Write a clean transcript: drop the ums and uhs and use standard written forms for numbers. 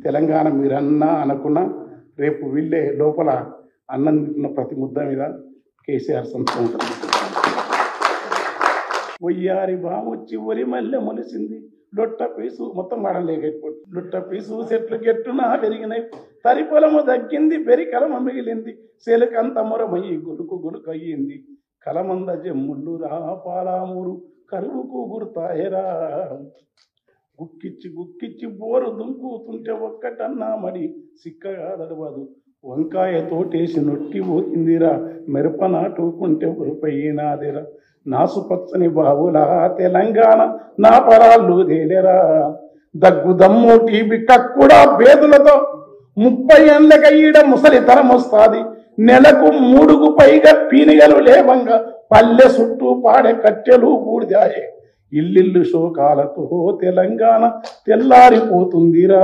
తెలంగాణ మీరన్నా అనుకున్నా రేపు వీళ్ళే లోపల అన్నం తింటున్న ప్రతి ముద్ద మీద కేసీఆర్ సంతకం ఉంటుంది. ఒయ్యారి బామొచ్చి ఒరి మల్లె మొలిసింది లొట్ట పీసు మొత్తం వాడలేకపోతుంది. లొట్ట పీసు చెట్లు గెట్టున పెరిగినాయి, తరి పొలము దగ్గింది, పెరి కలమ మిగిలింది, సెలుకంత మొరమయ్యి గొలుకు గొలుకు అయ్యింది, కలమంద జమ్ముళ్ళు రా పాలామూరు కరువుకు గుర్తాయరా. గుక్కిచ్చి గుక్కిచ్చి బోరు దుంకుతుంటే ఒక్కటన్నా మడి సిక్కగా దడవదు, వంకాయ తోటేసి నొట్టి పోయిందిరా, మిరప నాటుకుంటే ఉరిపోయినాదిరా, నాసుపచ్చని బావులా తెలంగాణ నా పరాళ్ళు తేలేరా. దగ్గు దమ్ము టీబీ కక్కుడా బేదులతో 30 ఏళ్ళక ఈడ ముసలితనం వస్తాది, నెలకు 3కు పైగా పీనిగలు లేవంగా పల్లె చుట్టూ పాడే కట్టెలు బూడిదాయే, ఇల్లిల్లు శోకాలతో తెలంగాణ తెల్లారిపోతుందిరా.